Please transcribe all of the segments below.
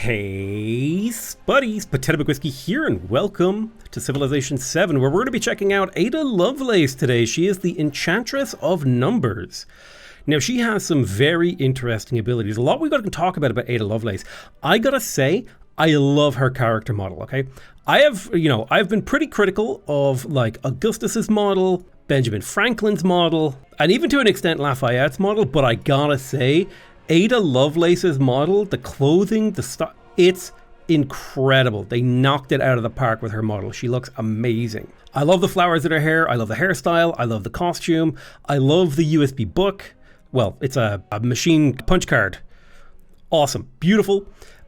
Hey, buddies, Potato Whiskey here, and welcome to Civilization 7, where we're going to be checking out Ada Lovelace today. She is the Enchantress of Numbers. Now, she has some very interesting abilities. A lot we've got to talk about Ada Lovelace. I gotta say, I love her character model, okay? I've been pretty critical of, like, Augustus's model, Benjamin Franklin's model, and even to an extent Lafayette's model, but I gotta say, Ada Lovelace's model, the clothing, the stuff, it's incredible. They knocked it out of the park with her model. She looks amazing. I love the flowers in her hair. I love the hairstyle. I love the costume. I love the USB book. Well, it's a machine punch card. Awesome. Beautiful.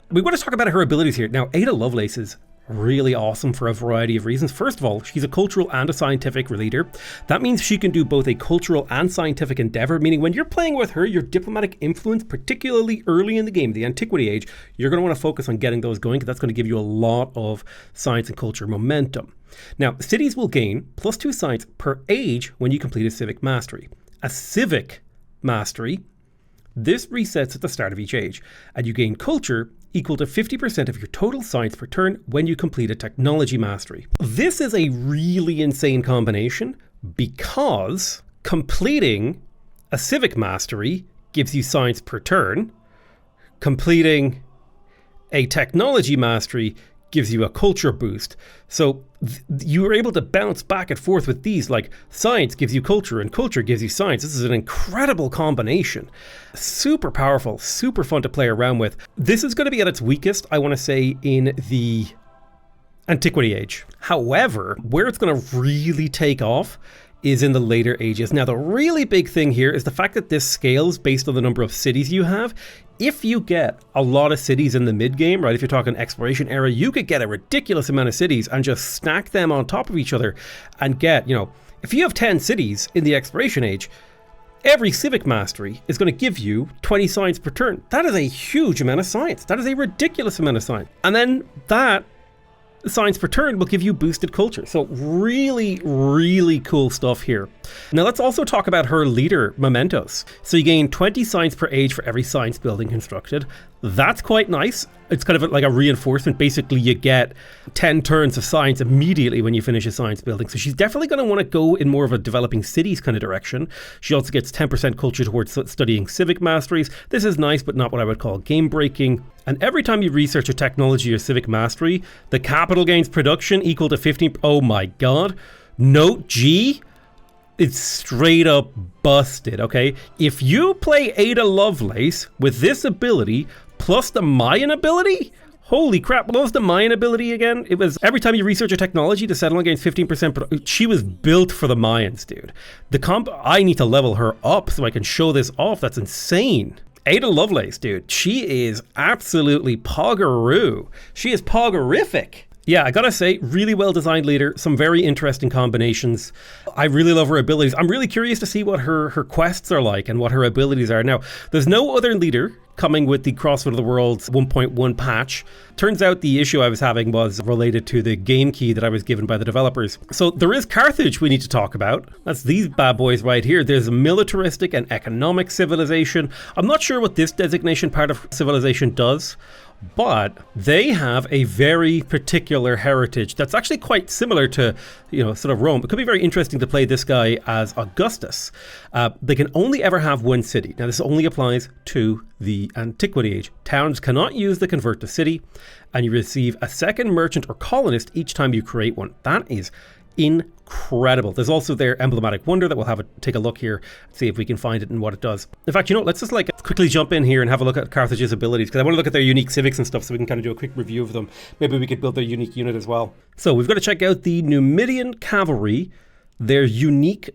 We want to talk about her abilities here. Now, Ada Lovelace is really awesome for a variety of reasons. First of all, she's a cultural and a scientific leader. That means she can do both a cultural and scientific endeavor, meaning when you're playing with her, your diplomatic influence, particularly early in the game, the Antiquity Age, you're going to want to focus on getting those going because that's going to give you a lot of science and culture momentum. Now, cities will gain +2 science per age when you complete a civic mastery. A civic mastery, this resets at the start of each age, and you gain culture equal to 50% of your total science per turn when you complete a technology mastery. This is a really insane combination because completing a civic mastery gives you science per turn. Completing a technology mastery gives you a culture boost. So you were able to bounce back and forth with these, like science gives you culture and culture gives you science. This is an incredible combination. Super powerful, super fun to play around with. This is going to be at its weakest, I want to say, in the Antiquity Age. However, where it's going to really take off is in the later ages. Now, the really big thing here is the fact that this scales based on the number of cities you have. If you get a lot of cities in the mid-game, right, if you're talking exploration era, you could get a ridiculous amount of cities and just stack them on top of each other and get, if you have 10 cities in the exploration age, every civic mastery is going to give you 20 science per turn. That is a huge amount of science. That is a ridiculous amount of science. And then that science per turn will give you boosted culture. So really, really cool stuff here. Now let's also talk about her leader mementos. So you gain 20 science per age for every science building constructed. That's quite nice. It's kind of like a reinforcement. Basically, you get 10 turns of science immediately when you finish a science building. So she's definitely going to want to go in more of a developing cities kind of direction. She also gets 10% culture towards studying civic masteries. This is nice, but not what I would call game breaking. And every time you research a technology or civic mastery, the capital gains production equal to 15. Oh my God. Note G. It's straight up busted, okay? If you play Ada Lovelace with this ability plus the Mayan ability, holy crap, what was the Mayan ability again? It was every time you research a technology to settle against 15%. She was built for the Mayans, dude. I need to level her up so I can show this off. That's insane. Ada Lovelace, dude, she is absolutely poggeroo. She is poggerific. Yeah, I gotta say, really well-designed leader, some very interesting combinations. I really love her abilities. I'm really curious to see what her quests are like and what her abilities are. Now, there's no other leader coming with the Crossroads of the Worlds 1.1 patch. Turns out the issue I was having was related to the game key that I was given by the developers. So there is Carthage we need to talk about. That's these bad boys right here. There's a militaristic and economic civilization. I'm not sure what this designation part of civilization does, but they have a very particular heritage that's actually quite similar to, sort of Rome. It could be very interesting to play this guy as Augustus. They can only ever have one city. Now, this only applies to the Antiquity Age. Towns cannot use the convert to city, and you receive a second merchant or colonist each time you create one. That is incredible. There's also their emblematic wonder that we'll take a look here, see if we can find it and what it does. In fact, let's just quickly jump in here and have a look at Carthage's abilities, because I want to look at their unique civics and stuff so we can kind of do a quick review of them. Maybe we could build their unique unit as well. So we've got to check out the Numidian cavalry, their unique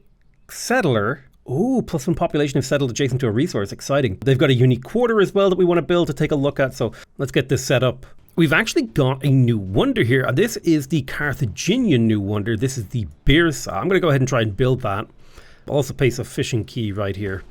settler. Ooh, +1 population have settled adjacent to a resource. Exciting. They've got a unique quarter as well that we want to build to take a look at. So let's get this set up. We've actually got a new wonder here, and this is the Carthaginian new wonder. This is the Birsa. I'm going to go ahead and try and build that. I'll also place a fishing key right here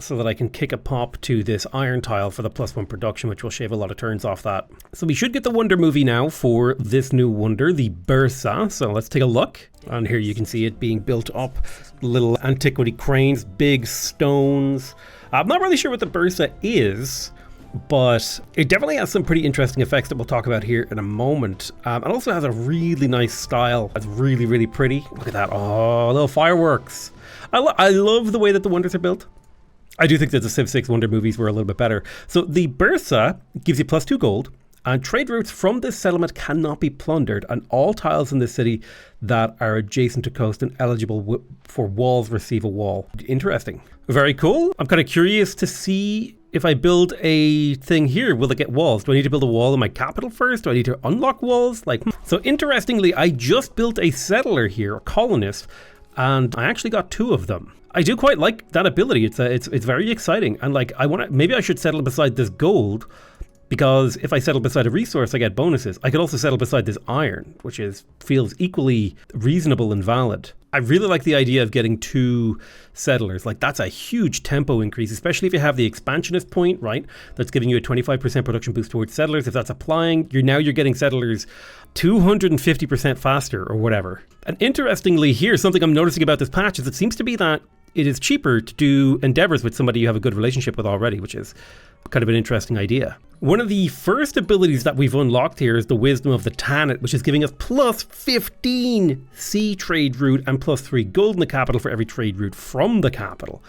so that I can kick a pop to this iron tile for the +1 production, which will shave a lot of turns off that. So we should get the wonder movie now for this new wonder, the Birsa. So let's take a look. And here you can see it being built up. Little antiquity cranes, big stones. I'm not really sure what the Birsa is, but it definitely has some pretty interesting effects that we'll talk about here in a moment. It also has a really nice style. It's really, really pretty. Look at that. Oh, little fireworks. I love the way that the wonders are built. I do think that the Civ 6 Wonder movies were a little bit better. So the Bursa gives you +2 gold, and trade routes from this settlement cannot be plundered, and all tiles in the city that are adjacent to coast and eligible for walls receive a wall. Interesting. Very cool. I'm kind of curious to see if I build a thing here, will it get walls? Do I need to build a wall in my capital first? Do I need to unlock walls? So interestingly, I just built a settler here, a colonist, and I actually got 2 of them. I do quite like that ability. It's very exciting, and like maybe I should settle beside this gold, because if I settle beside a resource, I get bonuses. I could also settle beside this iron, which feels equally reasonable and valid. I really like the idea of getting 2 settlers. Like, that's a huge tempo increase, especially if you have the expansionist point, right? That's giving you a 25% production boost towards settlers. If that's applying, you're getting settlers 250% faster or whatever. And interestingly here, something I'm noticing about this patch is it seems to be that it is cheaper to do endeavors with somebody you have a good relationship with already, which is kind of an interesting idea. One of the first abilities that we've unlocked here is the Wisdom of the Tanit, which is giving us +15 sea trade route and +3 gold in the capital for every trade route from the capital.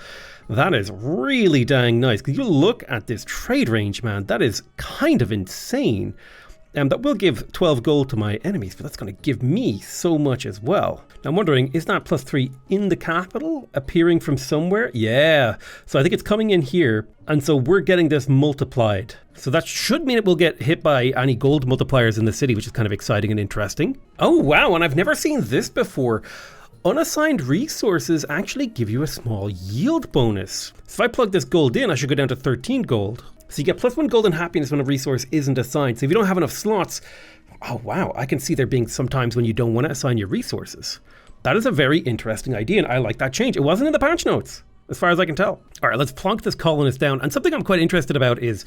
That is really dang nice, because you look at this trade range, man, that is kind of insane. That will give 12 gold to my enemies, but that's going to give me so much as well. Now I'm wondering, is that +3 in the capital appearing from somewhere? Yeah, so I think it's coming in here, and so we're getting this multiplied. So that should mean it will get hit by any gold multipliers in the city, which is kind of exciting and interesting. Oh wow, and I've never seen this before. Unassigned resources actually give you a small yield bonus. So if I plug this gold in, I should go down to 13 gold. So you get +1 gold and happiness when a resource isn't assigned. So if you don't have enough slots, oh wow, I can see there being some times when you don't want to assign your resources. That is a very interesting idea, and I like that change. It wasn't in the patch notes, as far as I can tell. All right, let's plonk this colonist down. And something I'm quite interested about is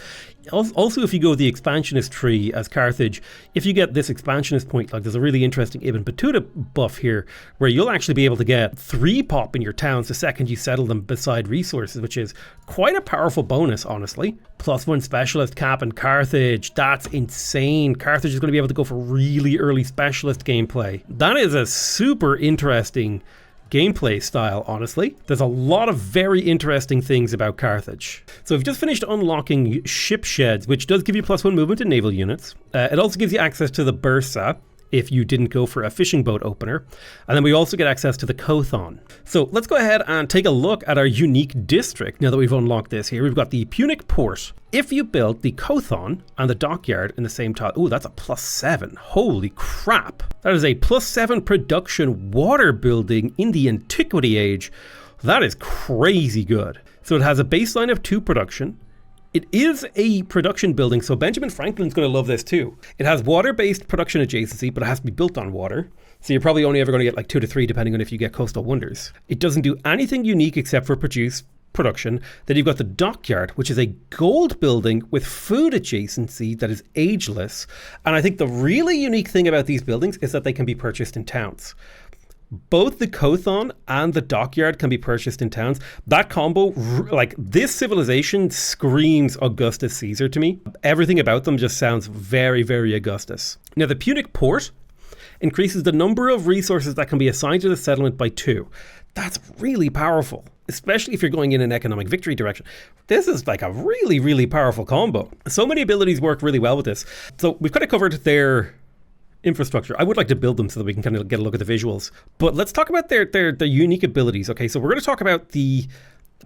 also if you go the expansionist tree as Carthage, if you get this expansionist point, like there's a really interesting Ibn Battuta buff here, where you'll actually be able to get 3 pop in your towns the second you settle them beside resources, which is quite a powerful bonus, honestly. +1 specialist cap in Carthage. That's insane. Carthage is going to be able to go for really early specialist gameplay. That is a super interesting gameplay style, honestly. There's a lot of very interesting things about Carthage. So we've just finished unlocking ship sheds, which does give you +1 movement in naval units. It also gives you access to the Bursa if you didn't go for a fishing boat opener. And then we also get access to the Kothon. So let's go ahead and take a look at our unique district. Now that we've unlocked this here, we've got the Punic Port. If you build the Kothon and the dockyard in the same tile, oh, that's a +7. Holy crap. That is a +7 production water building in the Antiquity Age. That is crazy good. So it has a baseline of 2 production. It is a production building, so Benjamin Franklin's going to love this too. It has water-based production adjacency, but it has to be built on water. So you're probably only ever going to get like 2 to 3, depending on if you get coastal wonders. It doesn't do anything unique except for produce production. Then you've got the dockyard, which is a gold building with food adjacency that is ageless. And I think the really unique thing about these buildings is that they can be purchased in towns. Both the Kothon and the dockyard can be purchased in towns. That combo, like this civilization screams Augustus Caesar to me. Everything about them just sounds very, very Augustus. Now the Punic Port increases the number of resources that can be assigned to the settlement by 2. That's really powerful, especially if you're going in an economic victory direction. This is like a really, really powerful combo. So many abilities work really well with this. So we've kind of covered their infrastructure. I would like to build them so that we can kind of get a look at the visuals. But let's talk about their unique abilities. Okay, so we're going to talk about the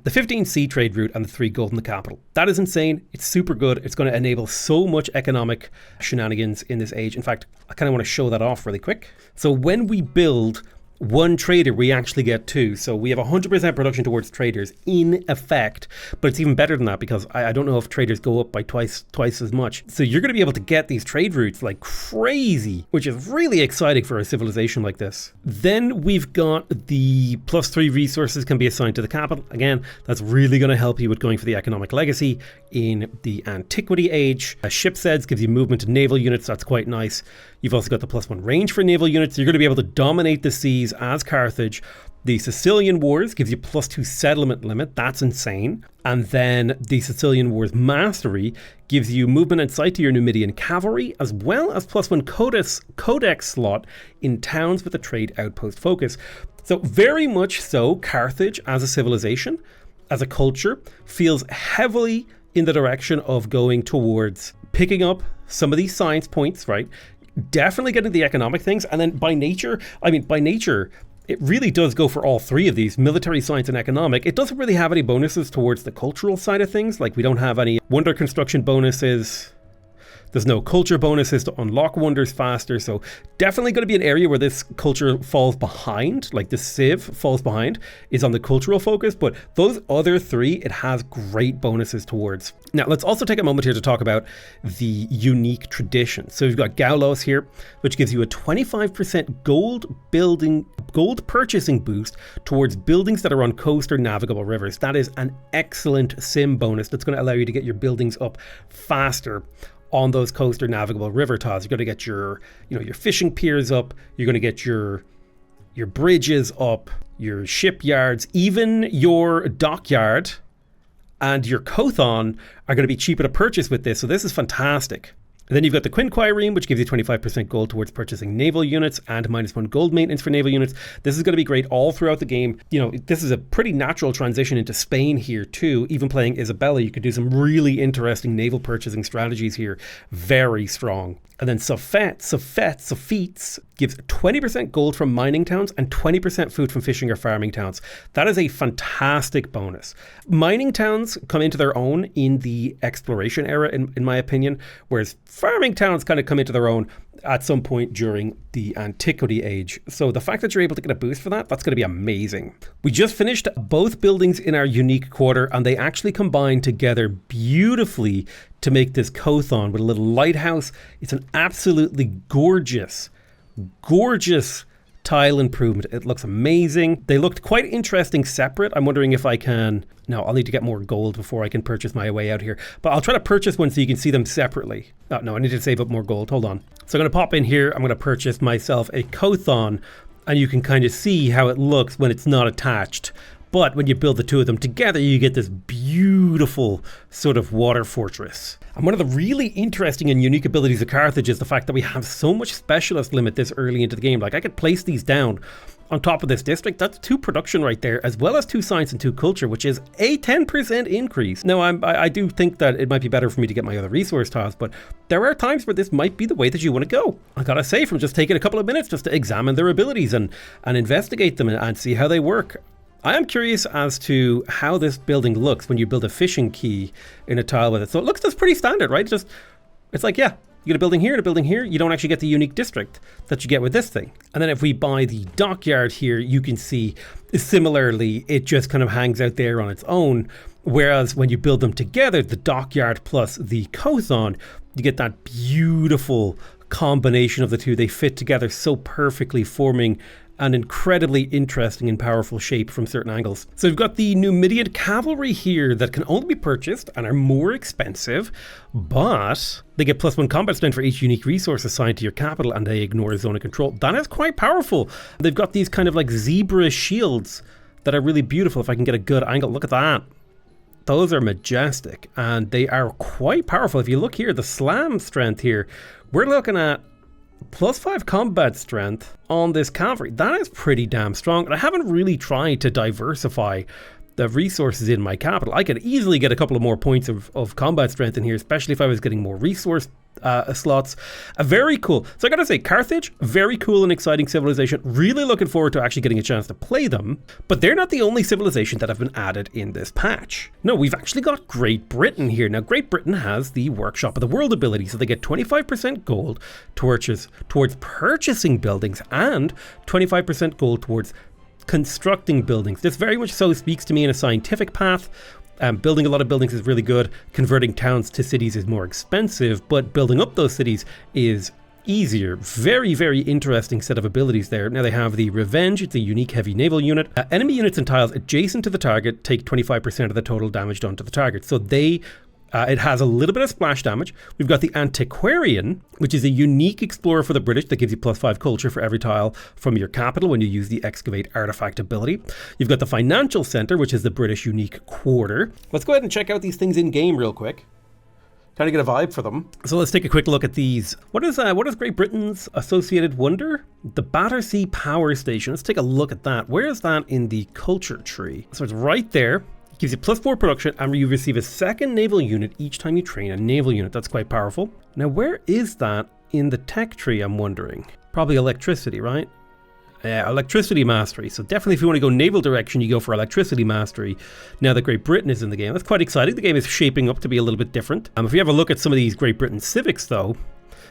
15 sea trade route and the 3 gold in the capital. That is insane. It's super good. It's going to enable so much economic shenanigans in this age. In fact, I kind of want to show that off really quick. So when we build 1 trader, we actually get 2. So we have 100% production towards traders in effect, but it's even better than that because I don't know if traders go up by twice as much. So you're going to be able to get these trade routes like crazy, which is really exciting for a civilization like this. Then we've got the +3 resources can be assigned to the capital. Again, that's really going to help you with going for the economic legacy in the Antiquity Age. Ship sets gives you movement to naval units. That's quite nice. You've also got the +1 range for naval units. You're going to be able to dominate the seas as Carthage. The Sicilian Wars gives you +2 settlement limit. That's insane. And then the Sicilian Wars Mastery gives you movement and sight to your Numidian cavalry, as well as +1 codex slot in towns with a trade outpost focus. So very much so, Carthage as a civilization, as a culture, feels heavily in the direction of going towards picking up some of these science points, right? Definitely getting the economic things. And then by nature, it really does go for all three of these, military, science, and economic. It doesn't really have any bonuses towards the cultural side of things. Like, we don't have any wonder construction bonuses. There's no culture bonuses to unlock wonders faster. So definitely going to be an area where this culture falls behind, like the Civ falls behind, is on the cultural focus. But those other three, it has great bonuses towards. Now, let's also take a moment here to talk about the unique traditions. So we've got Gaulos here, which gives you a 25% gold purchasing boost towards buildings that are on coast or navigable rivers. That is an excellent sim bonus that's going to allow you to get your buildings up faster on those coast or navigable river tiles. You're going to get your fishing piers up. You're going to get your bridges up, your shipyards, even your dockyard and your Kothon are going to be cheaper to purchase with this. So this is fantastic. And then you've got the Quinquireme, which gives you 25% gold towards purchasing naval units and -1 gold maintenance for naval units. This is going to be great all throughout the game. This is a pretty natural transition into Spain here too. Even playing Isabella, you could do some really interesting naval purchasing strategies here. Very strong. And then Sophites gives 20% gold from mining towns and 20% food from fishing or farming towns. That is a fantastic bonus. Mining towns come into their own in the exploration era, in my opinion, whereas farming towns kind of come into their own at some point during the Antiquity Age. So the fact that you're able to get a boost for that's going to be amazing. We just finished both buildings in our unique quarter, and they actually combine together beautifully to make this Kothon with a little lighthouse. It's an absolutely gorgeous tile improvement. It looks amazing. They looked quite interesting separate. I'm wondering if I can... No, I'll need to get more gold before I can purchase my way out here. But I'll try to purchase one so you can see them separately. Oh, no, I need to save up more gold. Hold on. So I'm going to pop in here. I'm going to purchase myself a Kothon, and you can kind of see how it looks when it's not attached. But when you build the two of them together, you get this beautiful sort of water fortress. And one of the really interesting and unique abilities of Carthage is the fact that we have so much specialist limit this early into the game. Like, I could place these down on top of this district. That's 2 production right there, as well as 2 science and 2 culture, which is a 10% increase. Now, I do think that it might be better for me to get my other resource tiles, but there are times where this might be the way that you want to go. I gotta say, from just taking a couple of minutes just to examine their abilities and investigate them and see how they work, I am curious as to how this building looks when you build a fishing quay in a tile with it. So it looks just pretty standard, right? It's like, yeah, you get a building here and a building here. You don't actually get the unique district that you get with this thing. And then if we buy the dockyard here, you can see similarly, it just kind of hangs out there on its own. Whereas when you build them together, the dockyard plus the Kothon, you get that beautiful combination of the two. They fit together so perfectly, forming an incredibly interesting and powerful shape from certain angles. So we've got the Numidian cavalry here that can only be purchased and are more expensive, but they get +1 combat strength for each unique resource assigned to your capital, and they ignore zone of control. That is quite powerful. They've got these kind of like zebra shields that are really beautiful. If I can get a good angle, look at that. Those are majestic, and they are quite powerful. If you look here, the slam strength here, we're looking at +5 combat strength on this cavalry. That is pretty damn strong. And I haven't really tried to diversify the resources in my capital. I could easily get a couple of more points of combat strength in here, especially if I was getting more resource slots. Very cool. So I gotta say, Carthage, very cool and exciting civilization. Really looking forward to actually getting a chance to play them. But they're not the only civilization that have been added in this patch. No, we've actually got Great Britain here. Now, Great Britain has the Workshop of the World ability, so they get 25% gold towards purchasing buildings and 25% gold towards constructing buildings. This very much so speaks to me in a scientific path. Building a lot of buildings is really good. Converting towns to cities is more expensive, but building up those cities is easier. Very, very interesting set of abilities there. Now they have the Revenge. It's a unique heavy naval unit. Enemy units and tiles adjacent to the target take 25% of the total damage done to the target. So they It has a little bit of splash damage. We've got the Antiquarian, which is a unique explorer for the British that gives you +5 culture for every tile from your capital when you use the excavate artifact ability. You've got the Financial Center, which is the British unique quarter. Let's go ahead and check out these things in game real quick. Kind of get a vibe for them. So let's take a quick look at these. What is Great Britain's associated wonder? The Battersea Power Station. Let's take a look at that. Where is that in the culture tree? So it's right there. It gives you +4 production, and you receive a second naval unit each time you train a naval unit. That's quite powerful. Now, where is that in the tech tree, I'm wondering? Probably electricity, right? Yeah, electricity mastery. So definitely if you want to go naval direction, you go for electricity mastery now that Great Britain is in the game. That's quite exciting. The game is shaping up to be a little bit different. If we have a look at some of these Great Britain civics though,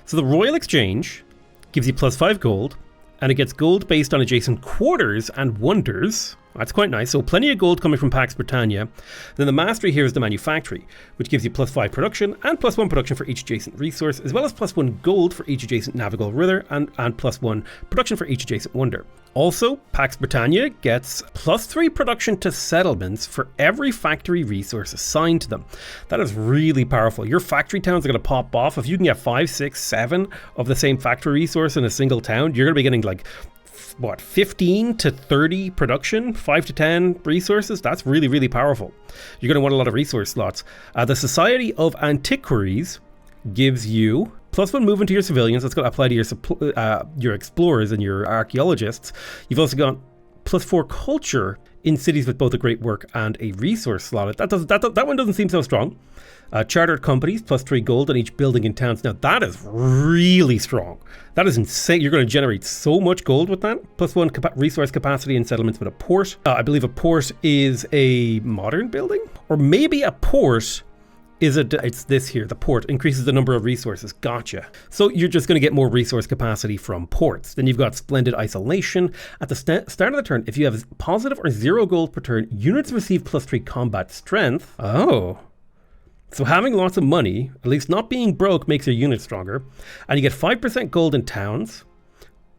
so the Royal Exchange gives you +5 gold, and it gets gold based on adjacent quarters and wonders. That's quite nice. So plenty of gold coming from Pax Britannia. Then the mastery here is the manufactory, which gives you +5 production and +1 production for each adjacent resource, as well as +1 gold for each adjacent navigable river and +1 production for each adjacent wonder. Also, Pax Britannia gets +3 production to settlements for every factory resource assigned to them. That is really powerful. Your factory towns are going to pop off. If you can get 5, 6, 7 of the same factory resource in a single town, you're going to be getting like, what, 15 to 30 production, 5 to 10 resources. That's really, really powerful. You're going to want a lot of resource slots. The Society of Antiquaries gives you +1 movement to your civilians. That's going to apply to your explorers and your archaeologists. You've also got +4 culture in cities with both a great work and a resource slot. That one doesn't seem so strong. Chartered companies, +3 gold on each building in towns. Now that is really strong. That is insane. You're going to generate so much gold with that. +1 resource capacity in settlements with a port. I believe a port is a modern building, or maybe a port is it's this here. The port increases the number of resources. Gotcha. So you're just going to get more resource capacity from ports. Then you've got splendid isolation. At the start of the turn, if you have positive or 0 gold per turn, units receive +3 combat strength. Oh. So having lots of money, at least not being broke, makes your unit stronger. And you get 5% gold in towns,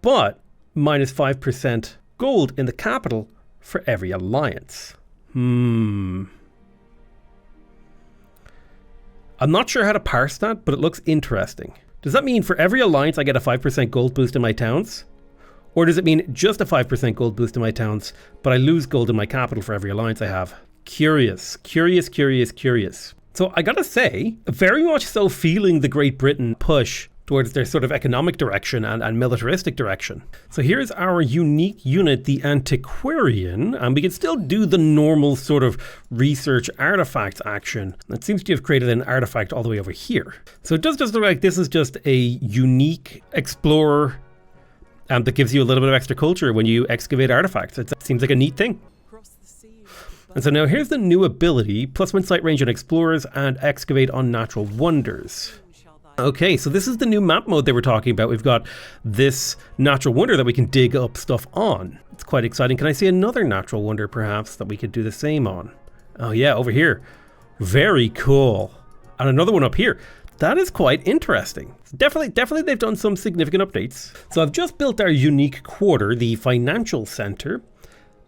but -5% gold in the capital for every alliance. I'm not sure how to parse that, but it looks interesting. Does that mean for every alliance I get a 5% gold boost in my towns? Or does it mean just a 5% gold boost in my towns, but I lose gold in my capital for every alliance I have? Curious. So I gotta say, very much so feeling the Great Britain push towards their sort of economic direction and militaristic direction. So here's our unique unit, the Antiquarian, and we can still do the normal sort of research artifacts action. It seems to have created an artifact all the way over here. So it does just look like this is just a unique explorer that gives you a little bit of extra culture when you excavate artifacts. It seems like a neat thing. And so now here's the new ability, +1 sight range on explorers and excavate on natural wonders. Okay, so this is the new map mode they were talking about. We've got this natural wonder that we can dig up stuff on. It's quite exciting. Can I see another natural wonder perhaps that we could do the same on? Oh yeah, over here. Very cool. And another one up here. That is quite interesting. Definitely they've done some significant updates. So I've just built our unique quarter, the Financial Center,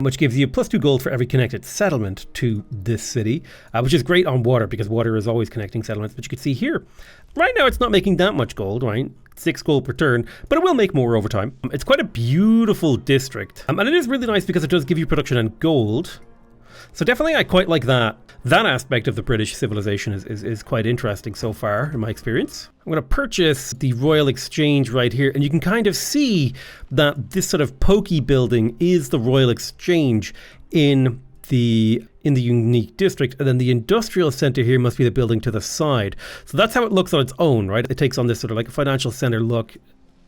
which gives you +2 gold for every connected settlement to this city, which is great on water because water is always connecting settlements. But you can see here, right now it's not making that much gold, right? 6 gold per turn, but it will make more over time. It's quite a beautiful district, and it is really nice because it does give you production and gold. So definitely I quite like that. That aspect of the British civilization is quite interesting so far in my experience. I'm going to purchase the Royal Exchange right here, and you can kind of see that this sort of pokey building is the Royal Exchange in the unique district, and then the industrial center here must be the building to the side. So that's how it looks on its own, right? It takes on this sort of like a financial center look.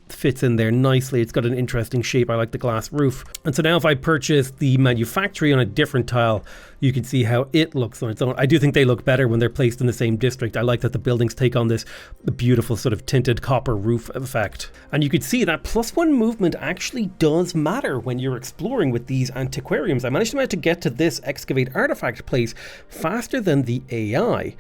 Fits in there nicely. It's got an interesting shape. I like the glass roof. And so now if I purchase the manufactory on a different tile, you can see how it looks on its own. I do think they look better when they're placed in the same district. I like that the buildings take on this beautiful sort of tinted copper roof effect. And you can see that +1 movement actually does matter when you're exploring with these antiquariums. I managed to get to this excavate artifact place faster than the AI.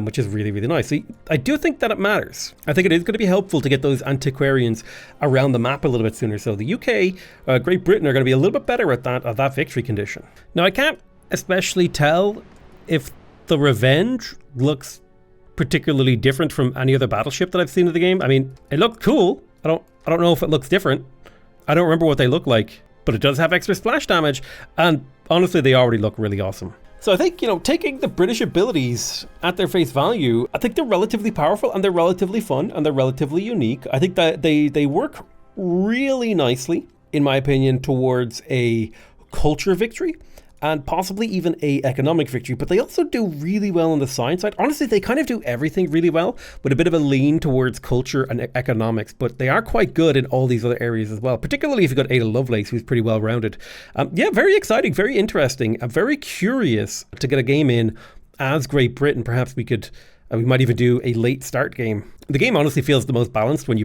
Which is really, really nice. So I do think that it matters. I think it is going to be helpful to get those antiquarians around the map a little bit sooner. So the UK, Great Britain are going to be a little bit better at that victory condition. Now I can't especially tell if the revenge looks particularly different from any other battleship that I've seen in the game. I mean, it looked cool. I don't know if it looks different. I don't remember what they look like, but it does have extra splash damage, and honestly, they already look really awesome. So I think, you know, taking the British abilities at their face value, I think they're relatively powerful, and they're relatively fun, and they're relatively unique. I think that they work really nicely, in my opinion, towards a culture victory, and possibly even a economic victory, but they also do really well on the science side. Honestly, they kind of do everything really well, with a bit of a lean towards culture and economics, but they are quite good in all these other areas as well, particularly if you've got Ada Lovelace, who's pretty well rounded. Yeah, very exciting, very interesting. I'm very curious to get a game in as Great Britain. Perhaps we might even do a late start game. The game honestly feels the most balanced when you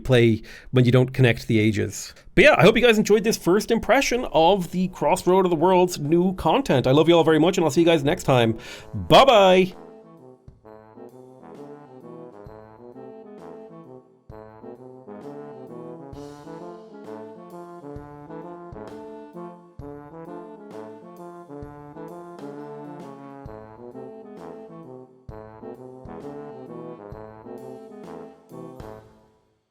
don't connect the ages. But yeah, I hope you guys enjoyed this first impression of the Crossroad of the World's new content. I love you all very much, and I'll see you guys next time. Bye-bye!